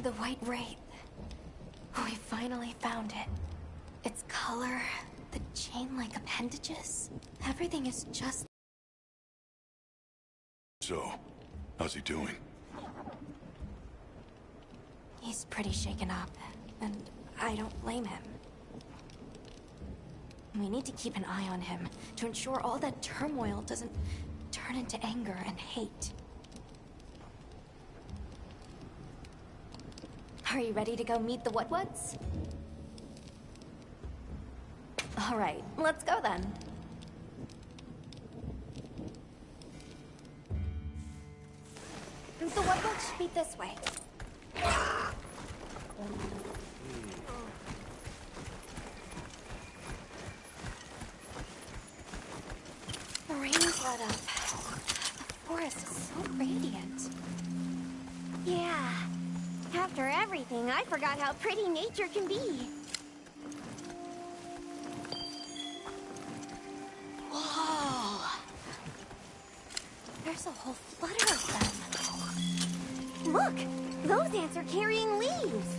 The white wraith. We finally found it. Its color, the chain-like appendages, everything is just... So, how's he doing? He's pretty shaken up, and I don't blame him. We need to keep an eye on him to ensure all that turmoil doesn't turn into anger and hate. Are you ready to go meet the What-Whats? All right, let's go then. The What-Whats should be this way. The rain's let up. The forest is so radiant. Yeah. After everything, I forgot how pretty nature can be. Whoa! There's a whole flutter of them. Look! Those ants are carrying leaves!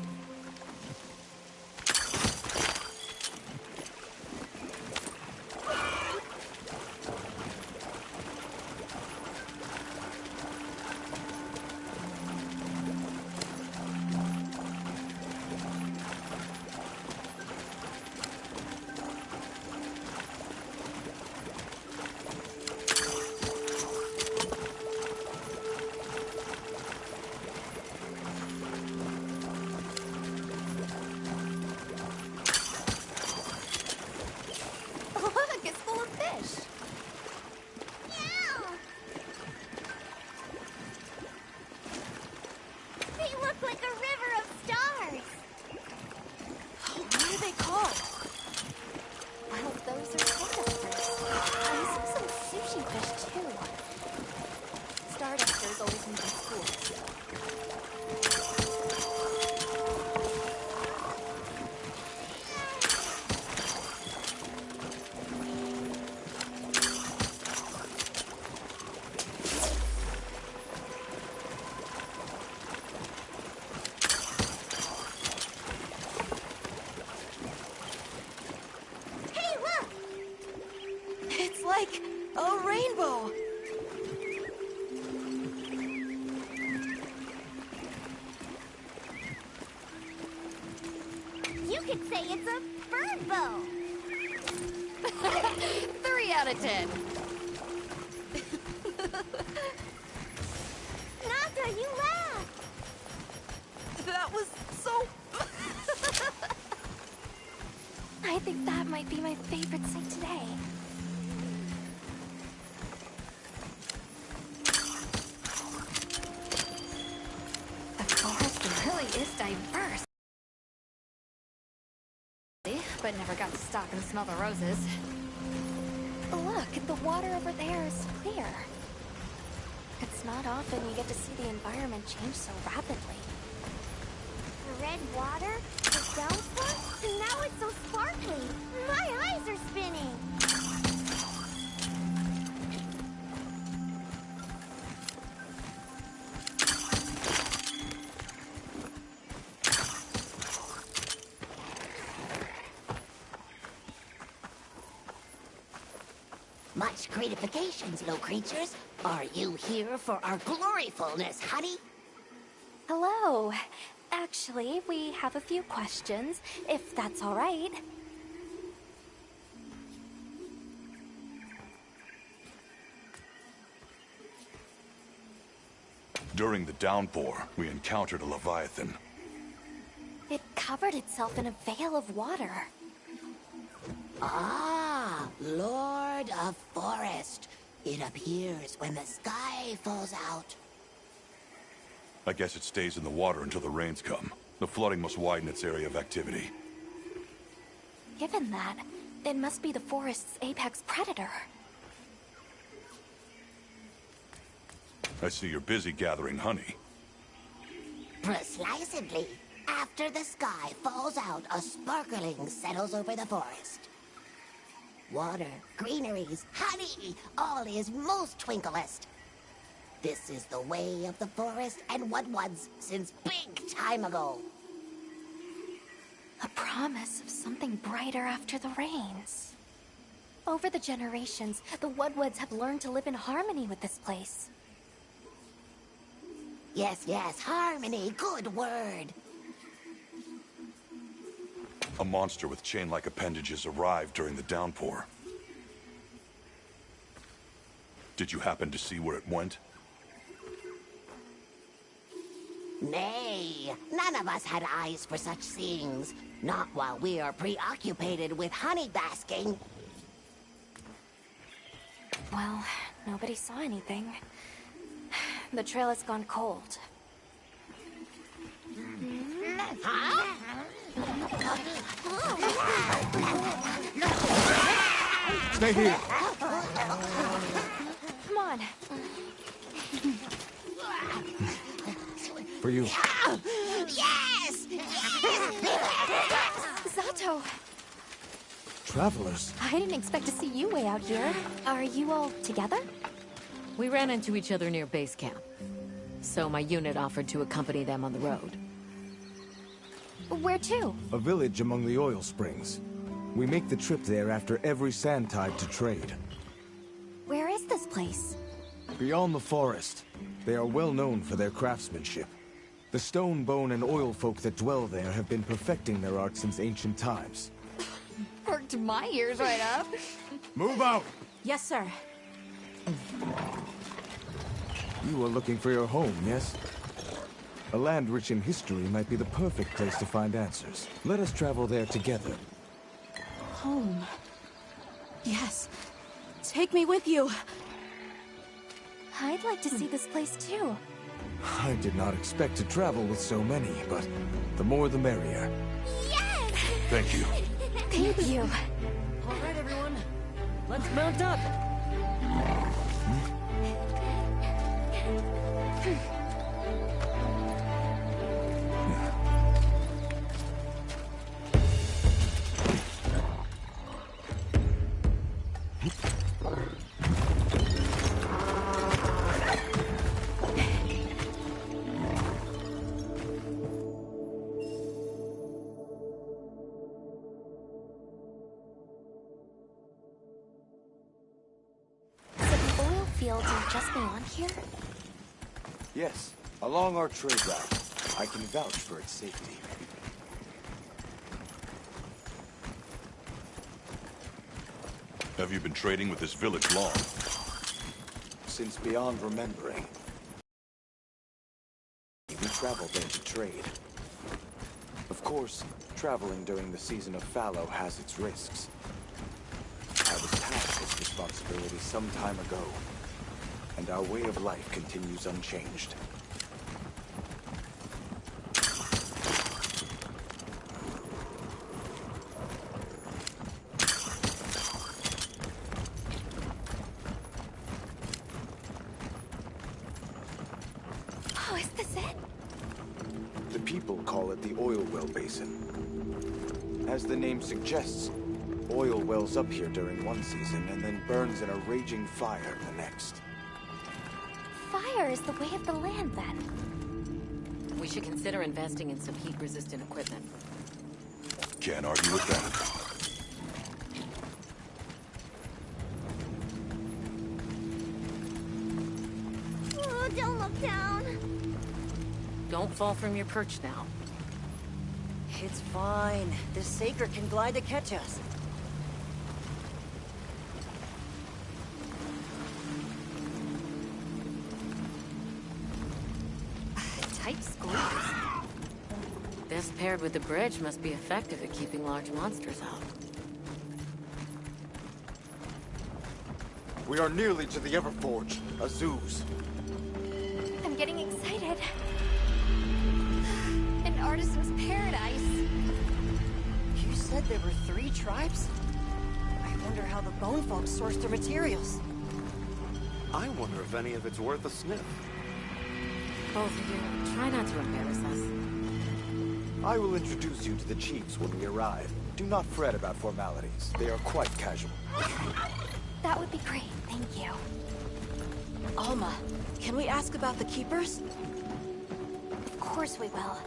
Like a rainbow! You could say it's a bird bow! 3 out of 10. Nata, you laughed! That was so... I think that might be my favorite sight today. Is diverse. But never got to stop and smell the roses. Look, the water over there is clear. It's not often you get to see the environment change so rapidly. The red water, the downpour, and now it's so sparkly. My eyes are spinning. Much gratifications, little creatures. Are you here for our gloryfulness, honey? Hello. Actually, we have a few questions, if that's all right. During the downpour, we encountered a leviathan. It covered itself in a veil of water. Ah, Lord of Forest. It appears when the sky falls out. I guess it stays in the water until the rains come. The flooding must widen its area of activity. Given that, it must be the forest's apex predator. I see you're busy gathering honey. Precisely. After the sky falls out, a sparkling settles over the forest. Water, greeneries, honey, all is most twinklest. This is the way of the forest and what was since big time ago. A promise of something brighter after the rains. Over the generations, the Woodwoods have learned to live in harmony with this place. Yes, yes, harmony, good word. A monster with chain-like appendages arrived during the downpour. Did you happen to see where it went? Nay, none of us had eyes for such things. Not while we are preoccupied with honey basking. Well, nobody saw anything. The trail has gone cold. Huh? Stay here. Come on. For you. Yes! Zato! Travelers. I didn't expect to see you way out here. Are you all together? We ran into each other near base camp, so my unit offered to accompany them on the road. Where to? A village among the oil springs. We make the trip there after every sand tide to trade. Where is this place? Beyond the forest, they are well known for their craftsmanship. The stone, bone, and oil folk that dwell there have been perfecting their art since ancient times. Worked my ears right up. Move out! Yes, sir. You are looking for your home, yes? A land rich in history might be the perfect place to find answers. Let us travel there together. Home. Yes. Take me with you. I'd like to see this place too. I did not expect to travel with so many, but the more the merrier. Yes! Thank you. Thank you. All right, everyone. Let's mount up. So the oil fields are just beyond here? Yes, along our trade route. I can vouch for its safety. Have you been trading with this village long? Since beyond remembering, we traveled there to trade. Of course, traveling during the season of fallow has its risks. I was tasked this responsibility some time ago, and our way of life continues unchanged. Oh, is this it? The people call it the oil well basin. As the name suggests, oil wells up here during one season and then burns in a raging fire the next. Fire is the way of the land, then. We should consider investing in some heat-resistant equipment. Can't argue with that. Oh, don't look down. Don't fall from your perch now. It's fine. This Saker can glide to catch us. Tight squeeze. This paired with the bridge must be effective at keeping large monsters out. We are nearly to the Everforge, Azuz. I'm getting excited. An artisan's paradise. You said there were 3 tribes? I wonder how the bone folks source their materials. I wonder if any of it's worth a sniff. Both of you, try not to embarrass us. I will introduce you to the chiefs when we arrive. Do not fret about formalities. They are quite casual. That would be great, thank you. Alma, Can we ask about the Keepers? Of course we will.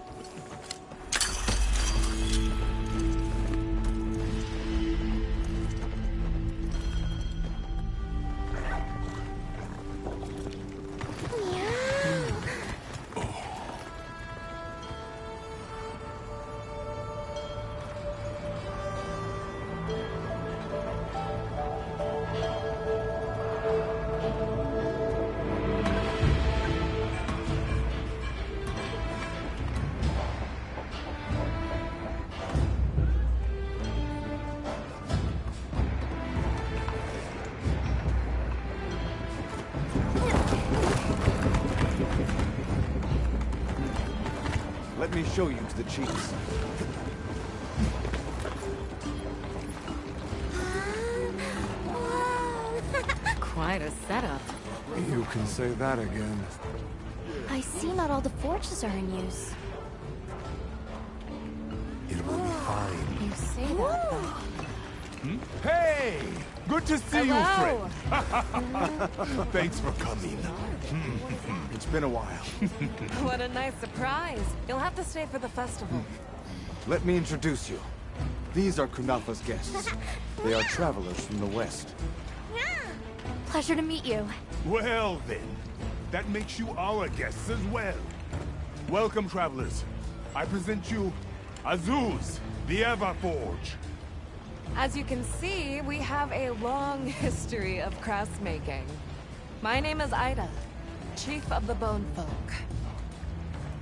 Let me show you to the chiefs. Quite a setup. You can say that again. I see not all the forges are in use. It will be fine. You say that, though. Hey! Good to see Hello. you, friend. Thanks for coming. It's been a while. What a nice surprise. You'll have to stay for the festival. Let me introduce you. These are Kunafa's guests. They are travelers from the west. Pleasure to meet you. Well then, that makes you our guests as well. Welcome, travelers. I present you Azuz, the Everforge. As you can see, we have a long history of crafts making. My name is Ida, Chief of the Bone Folk.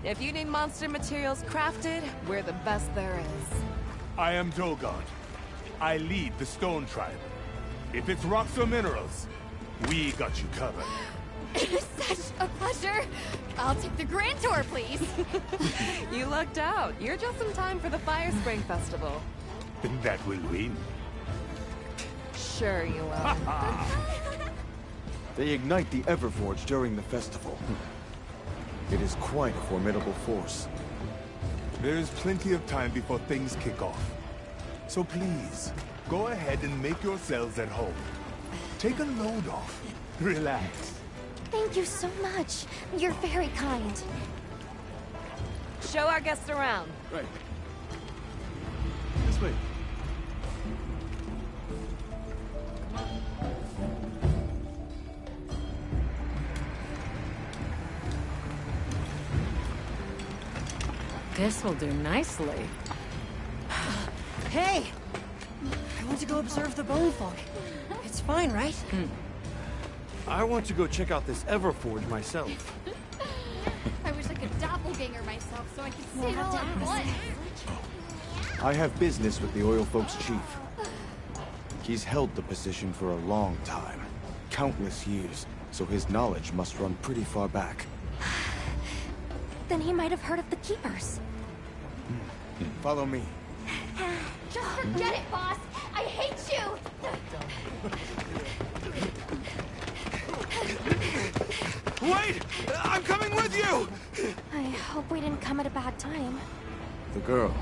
If you need monster materials crafted, we're the best there is. I am Dolgod. I lead the Stone Tribe. If it's rocks or minerals, we got you covered. Such a pleasure. I'll take the grand tour, please. You lucked out. You're just in time for the Fire Spring Festival. That will win. Sure you will. They ignite the Everforge during the festival. It is quite a formidable force. There is plenty of time before things kick off. So please, go ahead and make yourselves at home. Take a load off. Relax. Thank you so much. You're very kind. Show our guests around. Right. This way. This will do nicely. Hey! I want to go observe the Bone Folk. It's fine, right? I want to go check out this Everforge myself. I wish I could doppelganger myself so I could see it have all to at ask. once. I have business with the Oil Folks' chief. He's held the position for a long time. Countless years, so his knowledge must run pretty far back. Then he might have heard of the Keepers. Follow me. Just forget it, boss. I hate you. Wait! I'm coming with you! I hope we didn't come at a bad time. The girl,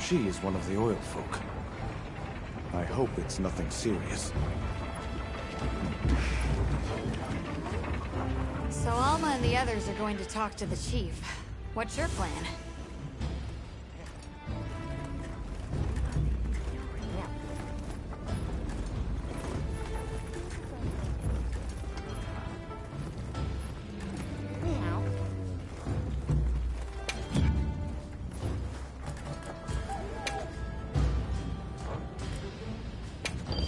she is one of the Oil Folk. I hope it's nothing serious. So Alma and the others are going to talk to the chief. What's your plan?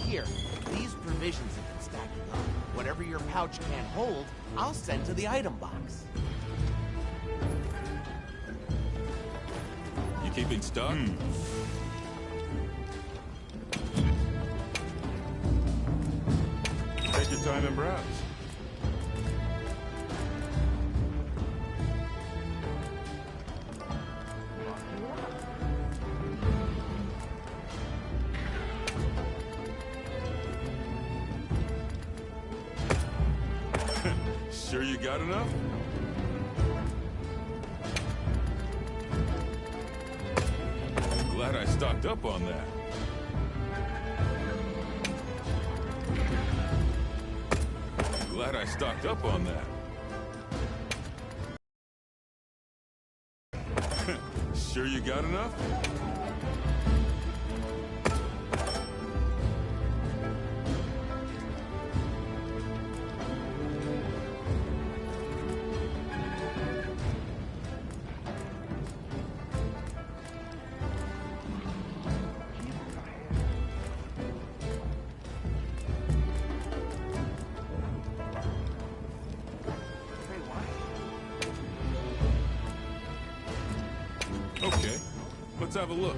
Here, these provisions have been stacking up. Whatever your pouch can't hold, I'll send to the item box. You keeping stock? Take your time and browse. Sure you got enough? Glad I stocked up on that. Glad I stocked up on that. Sure you got enough? Okay, let's have a look.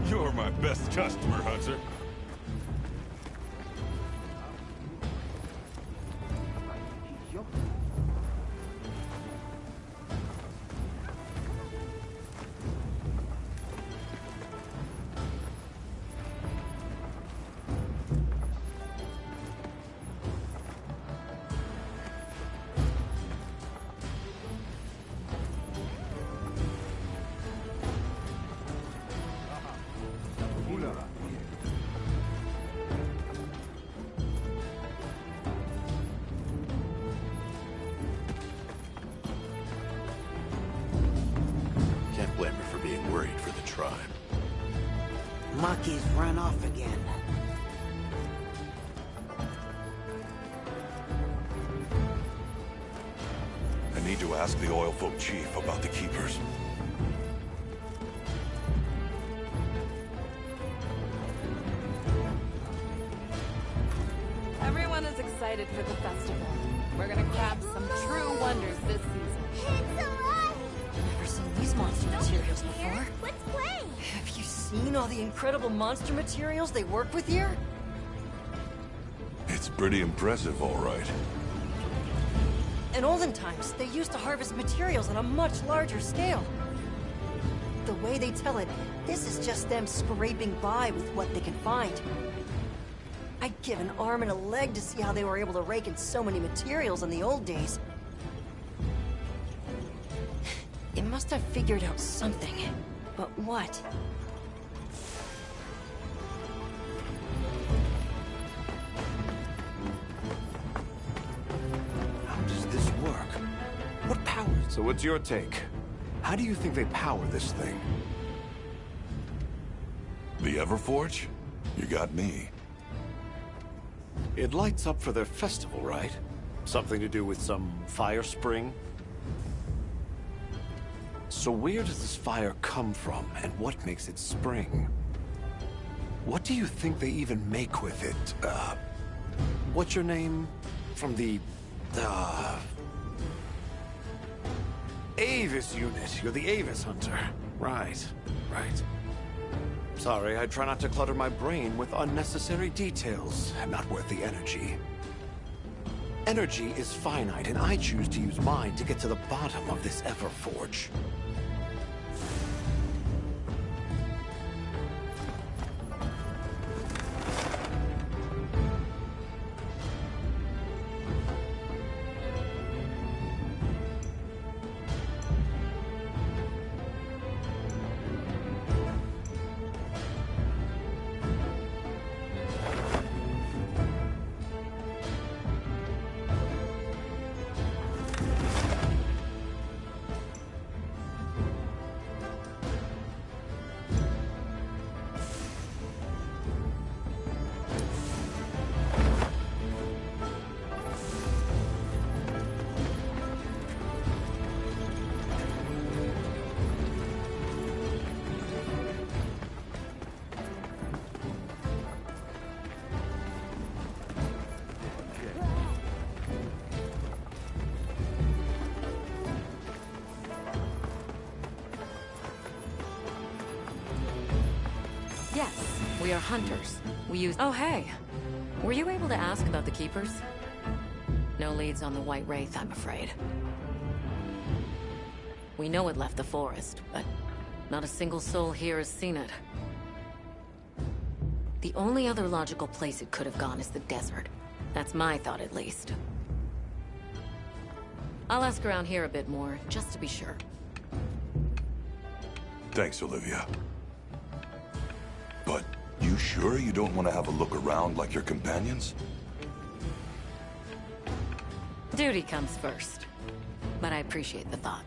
You're my best customer, Hunter. Can't blame her for being worried for the tribe. Maki's run off again. I need to ask the oil folk chief about the keepers. Everyone is excited for the festival. We're gonna craft some true wonders this season. It's alive! Never seen these monster materials before. Let's play! Have you seen all the incredible monster materials they work with here? It's pretty impressive, all right. In olden times, they used to harvest materials on a much larger scale. The way they tell it, this is just them scraping by with what they can find. I'd give an arm and a leg to see how they were able to rake in so many materials in the old days. It must have figured out something. But what? How does this work? What power? So what's your take? How do you think they power this thing? The Everforge? You got me. It lights up for their festival, right? Something to do with some fire spring? So where does this fire come from, and what makes it spring? What do you think they even make with it? What's your name? From the, Avis unit. You're the Avis hunter. Right, right. Sorry, I try not to clutter my brain with unnecessary details. Not worth the energy. Energy is finite, and I choose to use mine to get to the bottom of this Everforge. Yes, we are hunters. We use... Oh, hey. Were you able to ask about the Keepers? No leads on the White Wraith, I'm afraid. We know it left the forest, but not a single soul here has seen it. The only other logical place it could have gone is the desert. That's my thought, at least. I'll ask around here a bit more, just to be sure. Thanks, Olivia. But you sure you don't want to have a look around like your companions? Duty comes first. but I appreciate the thought.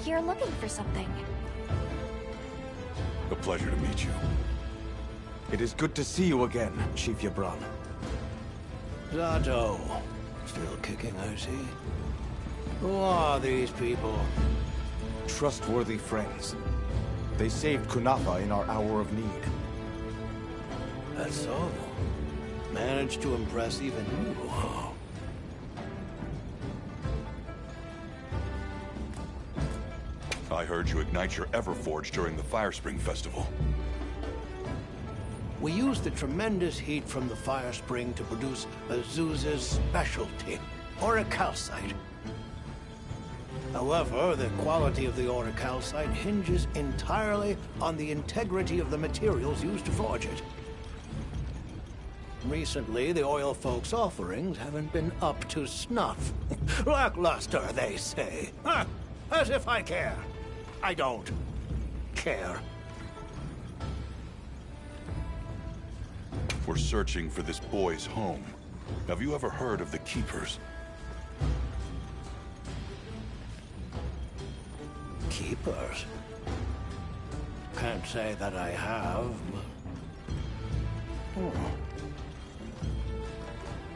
Here looking for something. A pleasure to meet you. It is good to see you again, Chief Yabran. Zato. Still kicking, I see. Who are these people? Trustworthy friends. They saved Kunafa in our hour of need. That's so. Managed to impress even you, huh? I heard you ignite your Everforge during the Firespring Festival. We used the tremendous heat from the fire spring to produce Azuz's specialty, auricalcite. However, the quality of the auricalcite hinges entirely on the integrity of the materials used to forge it. Recently, the oil folks' offerings haven't been up to snuff. Lackluster, they say. Huh, as if I care. I don't care. We're searching for this boy's home. Have you ever heard of the Keepers? Keepers? Can't say that I have, but...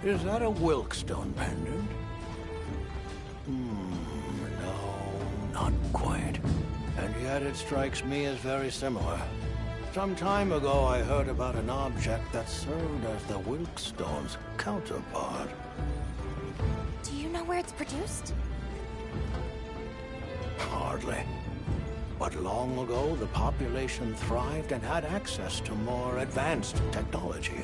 Is that a Wilkstone pendant? No, not quite. And yet it strikes me as very similar. Some time ago I heard about an object that served as the Wilkstone's counterpart. Do you know where it's produced? Hardly. But long ago, the population thrived and had access to more advanced technology.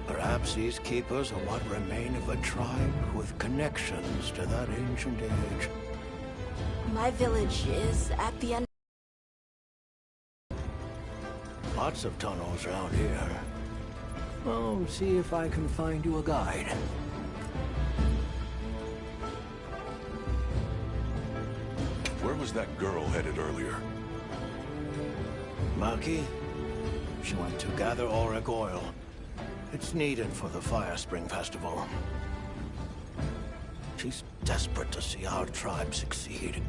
Perhaps these keepers are what remain of a tribe with connections to that ancient age. My village is at the end. Lots of tunnels around here. I'll see if I can find you a guide. Where was that girl headed earlier? Maki? She went to gather auric oil. It's needed for the Firespring Festival. She's desperate to see our tribe succeed.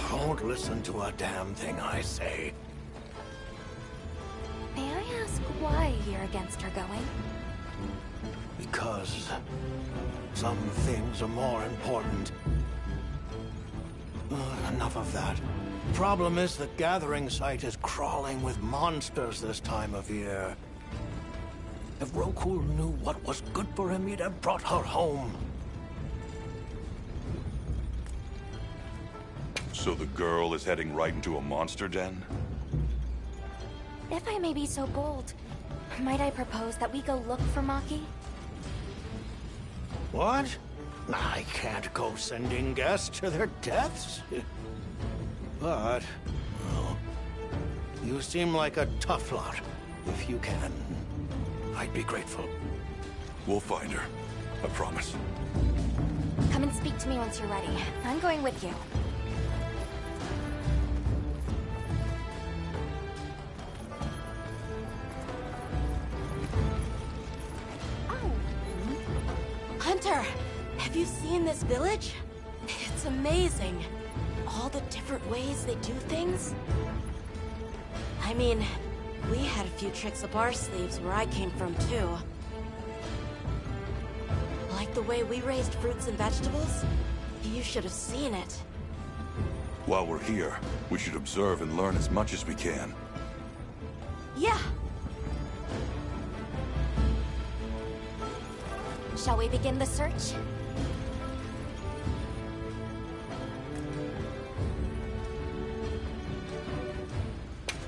Don't listen to a damn thing I say. May I ask why you're against her going? Because some things are more important. Enough of that. Problem is the gathering site is crawling with monsters this time of year. If Roku knew what was good for him, he'd have brought her home. So the girl is heading right into a monster den? If I may be so bold, might I propose that we go look for Maki? What? I can't go sending guests to their deaths. But, well, you seem like a tough lot. If you can, I'd be grateful. We'll find her. I promise. Come and speak to me once you're ready. I'm going with you. Hunter, have you seen this village? It's amazing. All the different ways they do things. I mean, we had a few tricks up our sleeves where I came from, too. Like the way we raised fruits and vegetables. You should have seen it. While we're here, we should observe and learn as much as we can. Yeah. Shall we begin the search?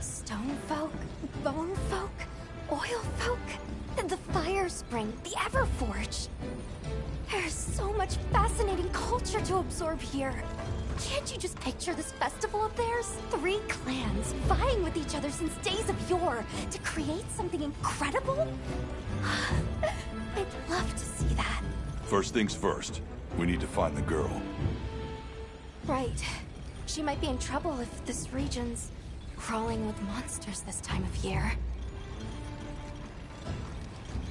Stone folk, bone folk, oil folk. And the fire spring, the Everforge. There's so much fascinating culture to absorb here. Can't you just picture this festival of theirs? 3 clans vying with each other since days of yore to create something incredible? I'd love to see that. First things first, we need to find the girl. Right. She might be in trouble if this region's crawling with monsters this time of year.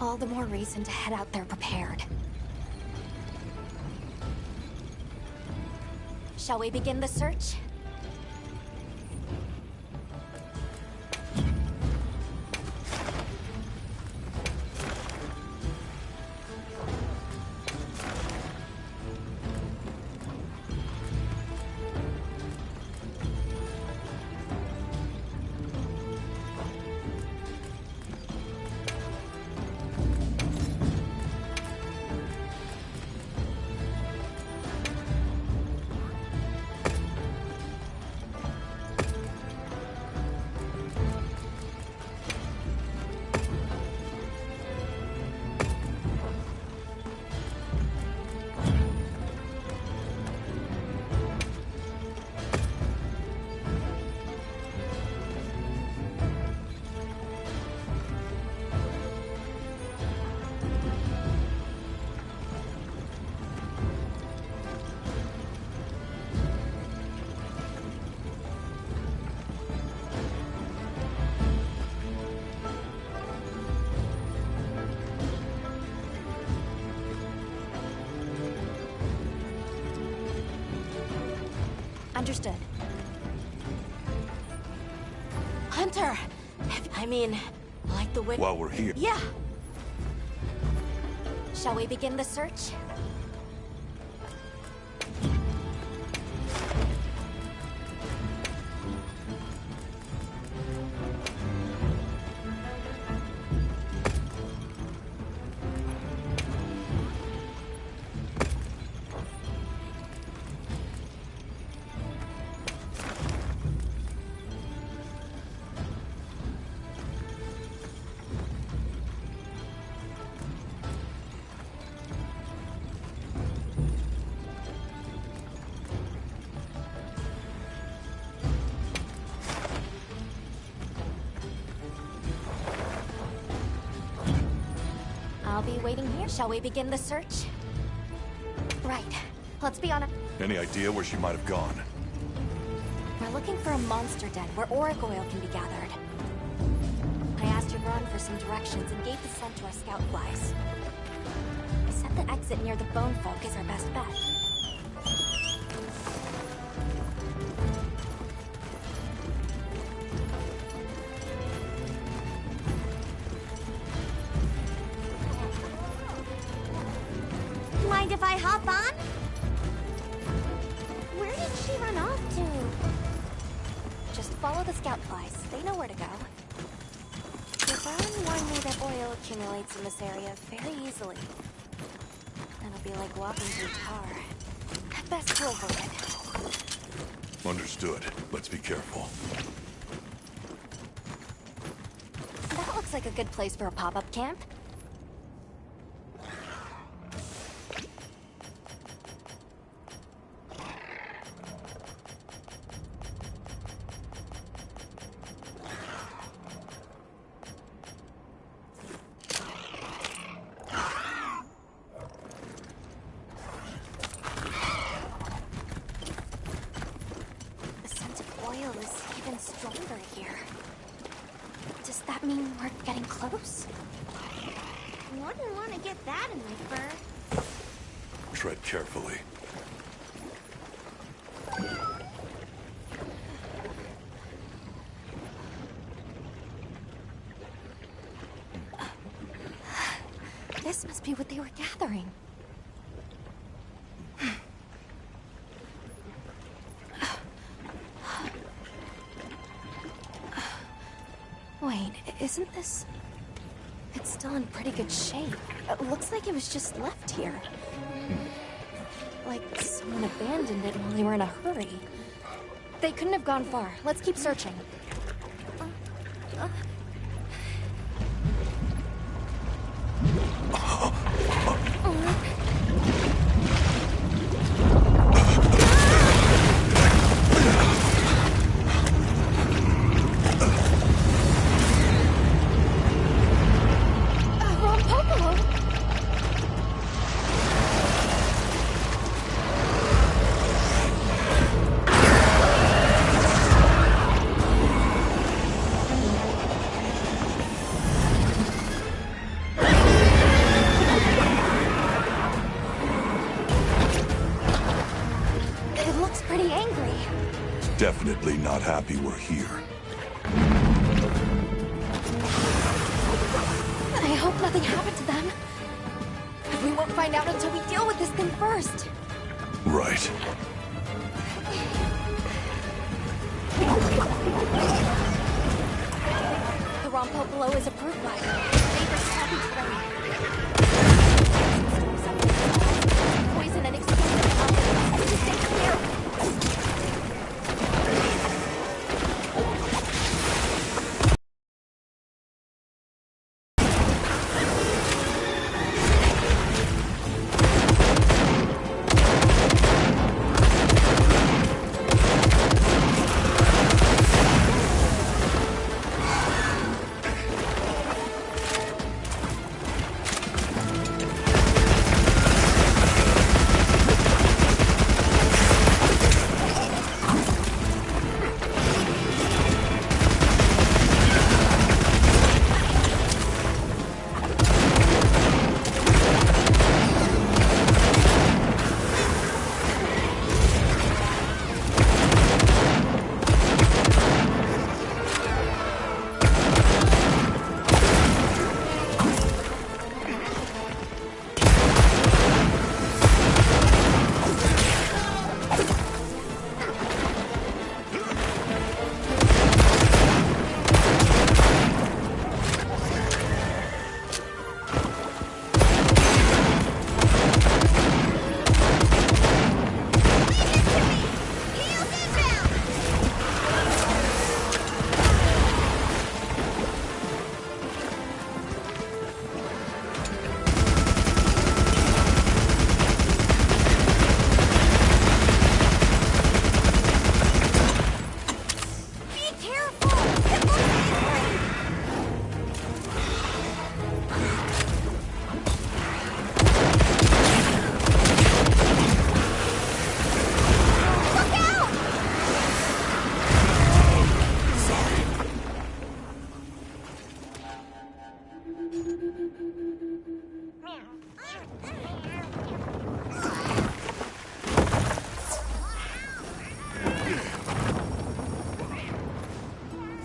All the more reason to head out there prepared. Shall we begin the search? Understood. Hunter! I mean, like the way... While we're here... Yeah! Shall we begin the search? I'll be waiting here. Shall we begin the search? Right. Let's be on it. Any idea where she might have gone? We're looking for a monster den where auric oil can be gathered. I asked your run for some directions and gave the scent to our scout flies. I said the exit near the bone folk is our best bet. Mind if I hop on? Where did she run off to? Just follow the scout flies. They know where to go. Your Baron warned me that oil accumulates in this area very easily. That'll be like walking through tar. Best to avoid it. Understood. Let's be careful. That looks like a good place for a pop-up camp. Wouldn't want to get that in my fur. Tread carefully. This must be what they were gathering. Wait, isn't this... It's still in pretty good shape. It looks like it was just left here. Like someone abandoned it while they were in a hurry. They couldn't have gone far. Let's keep searching. definitely not happy we're here. I hope nothing happened to them. But we won't find out until we deal with this thing first. Right. The Rompo below is approved by Neighbors copy train. Poison and explosive. Just stay clear.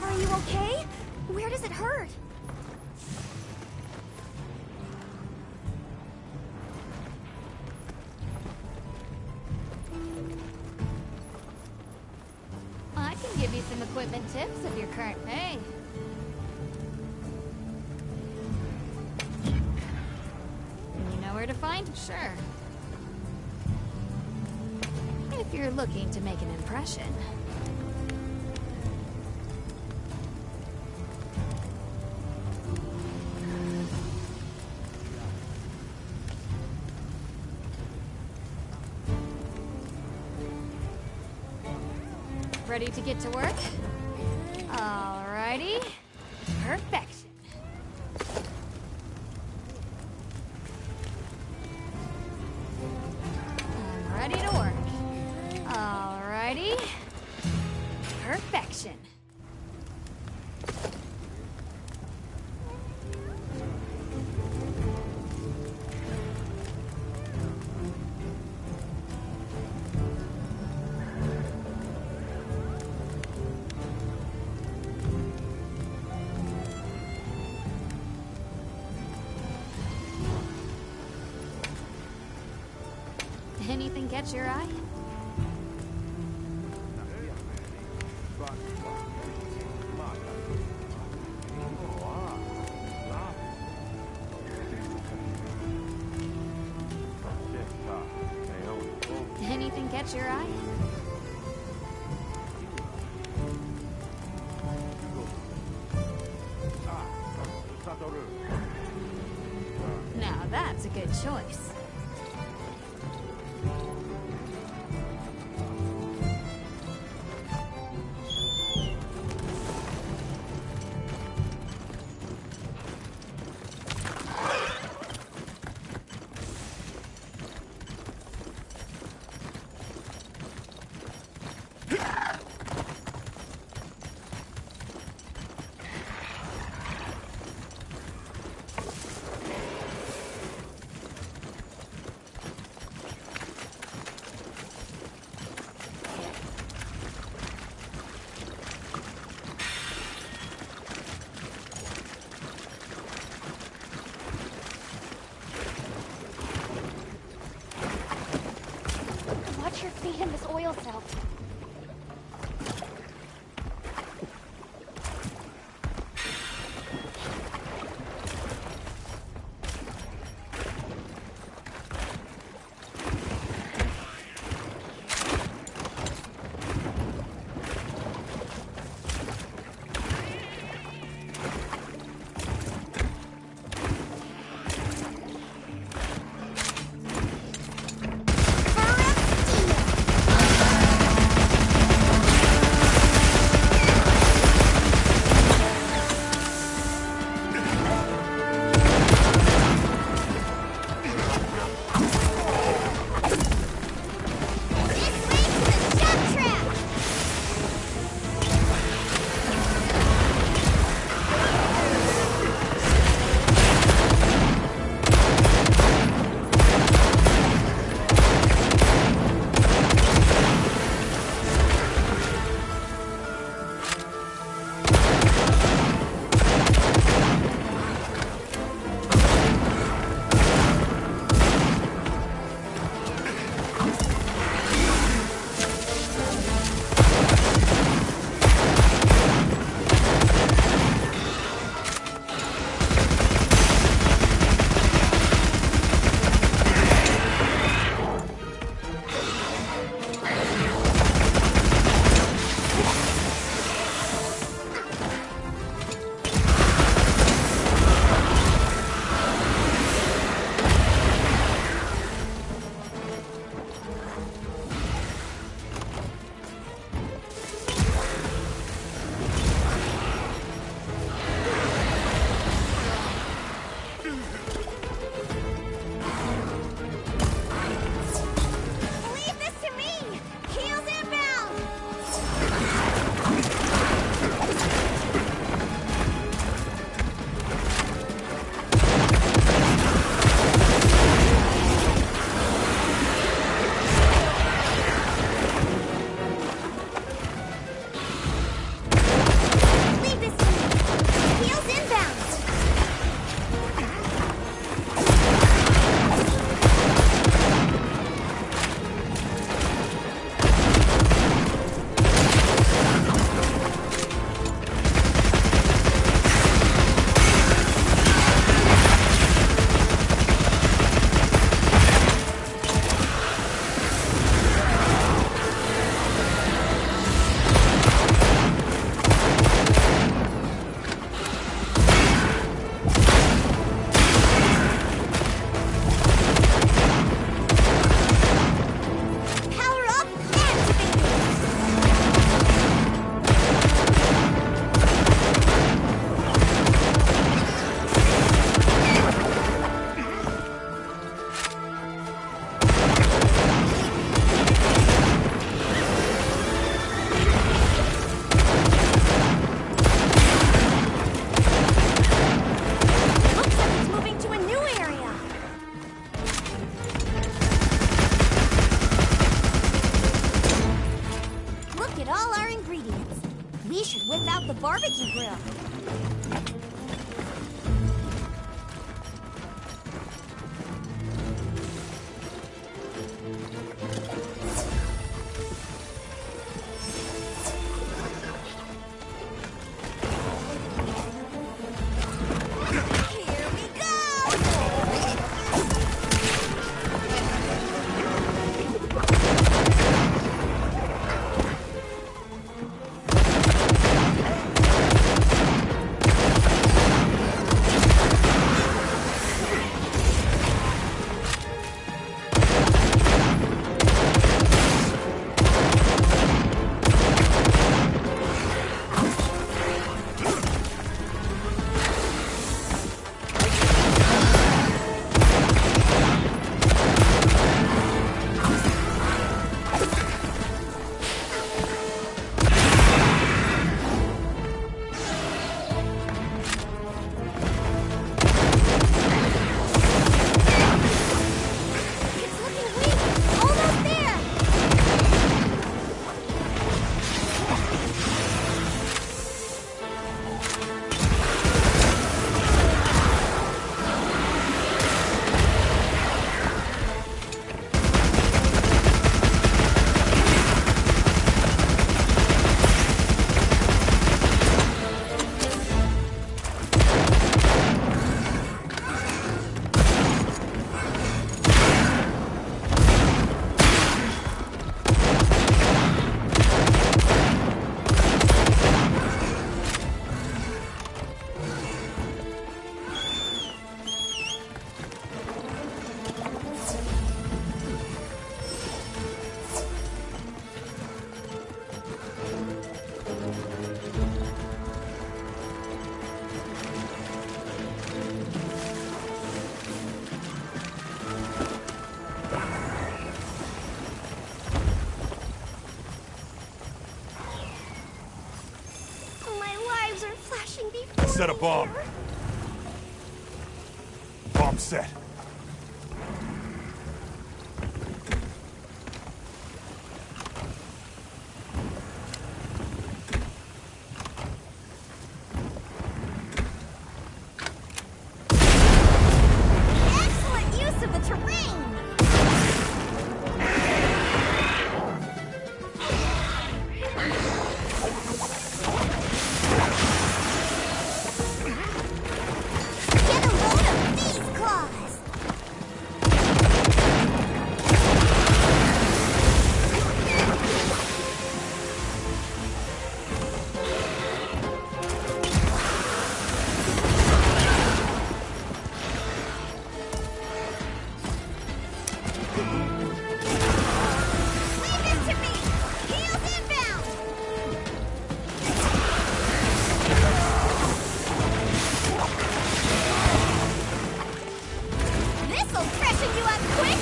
Are you okay? Where does it hurt? I can give you some equipment tips if you're current pay. You know where to find? Sure. If you're looking to make an impression. Ready to get to work? Alrighty. Perfection. I'm ready to work. Alrighty. Perfection. Anything catch your eye? Anything catch your eye? Now that's a good choice. It's looking weak! Almost there! My lives are flashing before Set a me bomb. here. Bomb set. Excellent use of the terrain! Get a load of these claws! Leave it to me! Heels inbound! This'll freshen you up quick!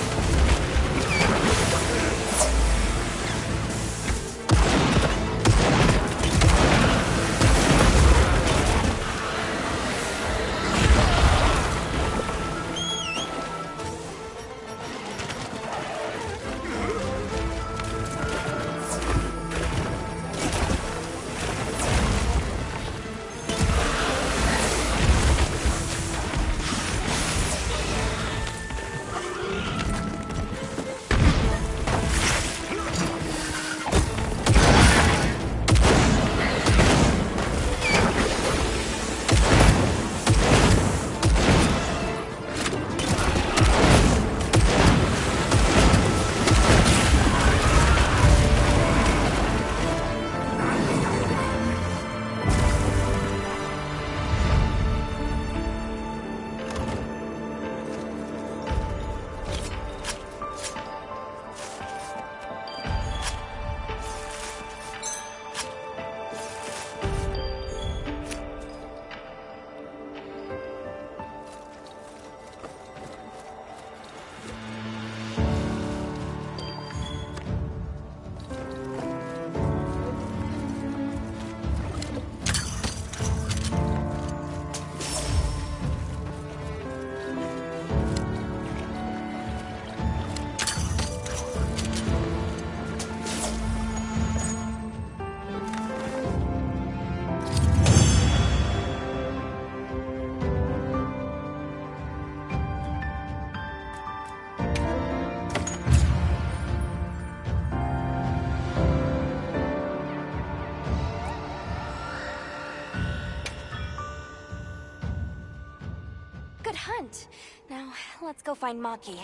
Good hunt. Now, let's go find Maki.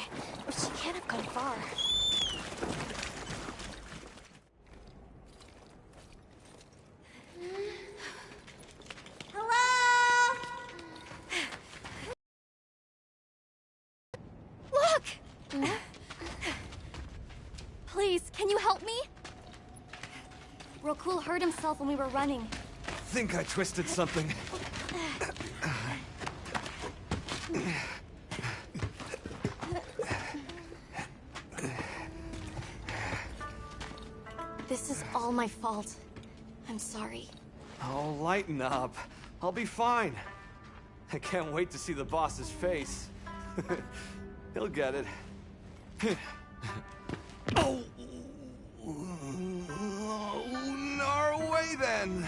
She can't have gone far. Hello? Look! Please, can you help me? Rokul hurt himself when we were running. Think I twisted something. This is all my fault. I'm sorry. Oh, lighten up. I'll be fine. I can't wait to see the boss's face. He'll get it. Oh! Our way then!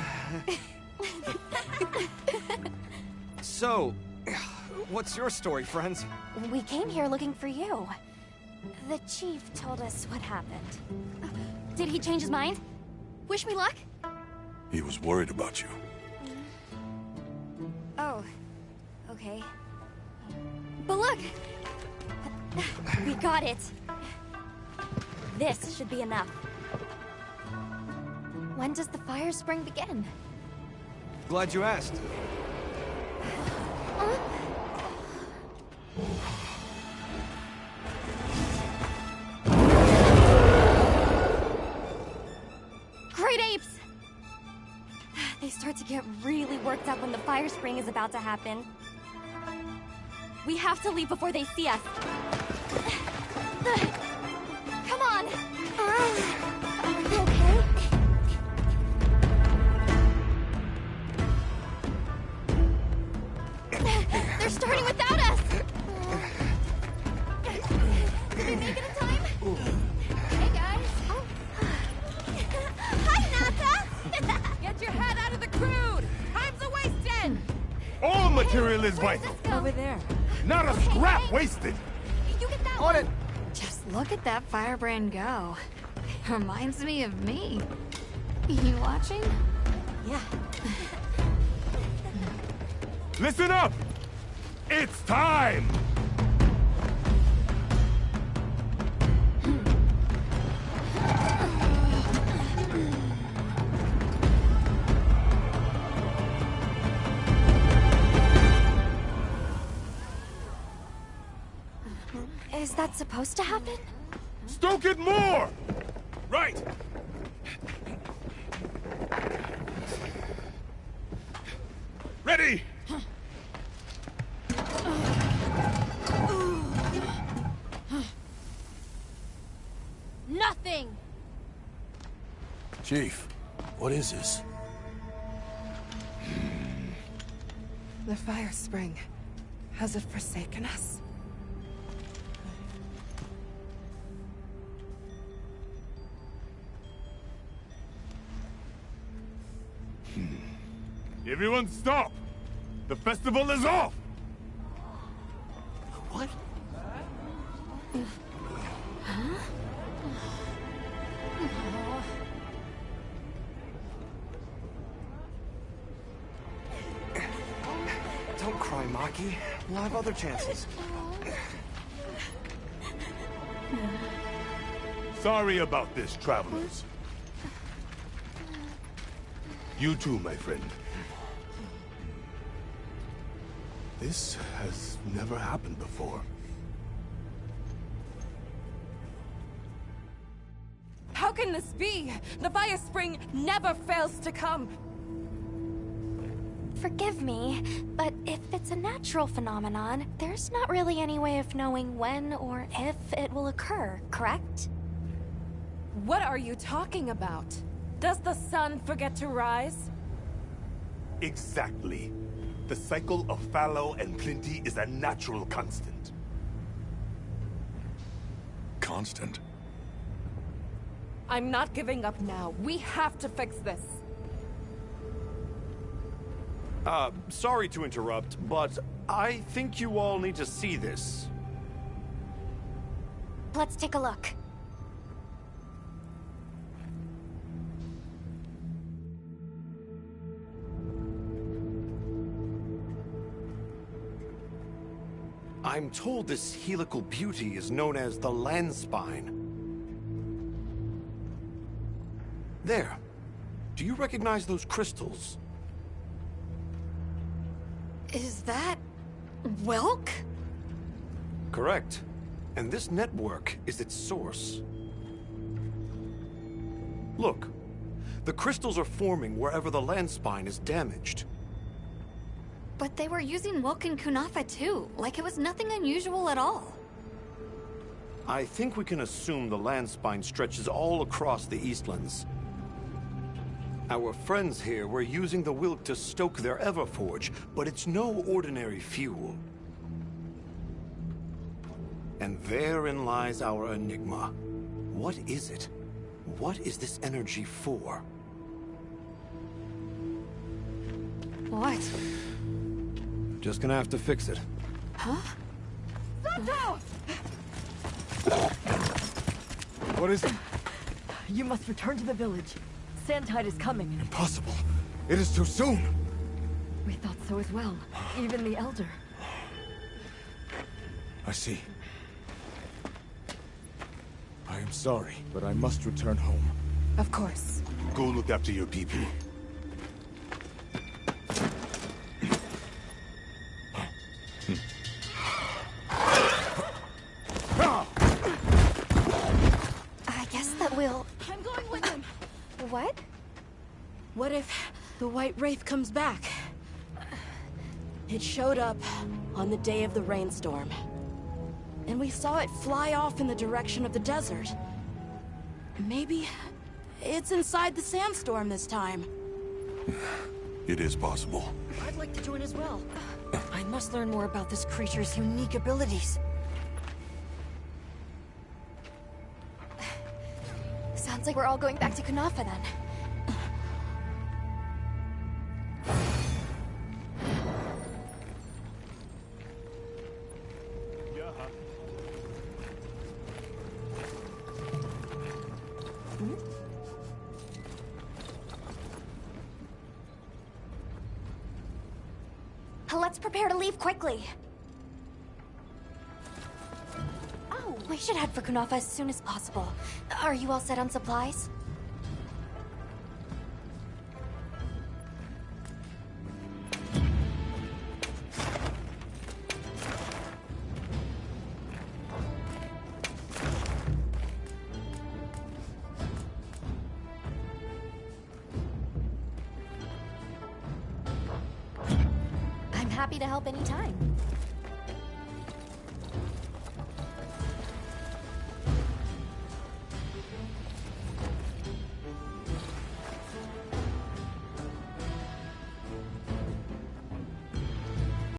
So, what's your story, friends? We came here looking for you. The chief told us what happened. Did he change his mind? Wish me luck? He was worried about you. Oh, okay. But look! We got it! This should be enough. When does the fire spring begin? Glad you asked. Great apes! They start to get really worked up when the fire spring is about to happen. We have to leave before they see us. Come on! Are you okay? They're starting without us! Did we make it in time? Hey, guys! Hi, Nata! Get your head out of the crude! Time's a wasting! All material is vital. Over there. Not a scrap wasted. You get that On it! Just look at that firebrand go. Reminds me of me. You watching? Yeah. Listen up! It's time! Is that supposed to happen? Stoke it more! Right! Ready! Nothing! Chief, what is this? The fire spring. Has it forsaken us? Everyone stop! The festival is off! What? Don't cry, Maki. We'll have other chances. Sorry about this, travelers. You too, my friend. This has never happened before. How can this be? The fire spring never fails to come. Forgive me, but if it's a natural phenomenon, there's not really any way of knowing when or if it will occur, correct? What are you talking about? Does the sun forget to rise? Exactly. The cycle of fallow and plenty is a natural constant. Constant? I'm not giving up now. We have to fix this. Sorry to interrupt, but I think you all need to see this. Let's take a look. I'm told this helical beauty is known as the land spine. There. Do you recognize those crystals? Is that... Welk? Correct. And this network is its source. Look. The crystals are forming wherever the land spine is damaged. But they were using Welk and Kunafa too, like it was nothing unusual at all. I think we can assume the land spine stretches all across the Eastlands. Our friends here were using the wilt to stoke their Everforge, but it's no ordinary fuel. And therein lies our enigma. What is it? What is this energy for? What? Just gonna have to fix it. Huh? Santo! What is it? You must return to the village. Sandtide is coming. Impossible. It is too soon. We thought so as well. Even the Elder. I see. I am sorry, but I must return home. Of course. Go look after your people. I guess that we'll... I'm going with him. What? What if the White Wraith comes back? It showed up on the day of the rainstorm. And we saw it fly off in the direction of the desert. Maybe it's inside the sandstorm this time. It is possible. I'd like to join as well. I must learn more about this creature's unique abilities. Sounds like we're all going back to Kunafa then. Let's prepare to leave quickly. Oh, we should head for Kunafa as soon as possible. Are you all set on supplies? I'm happy to help anytime.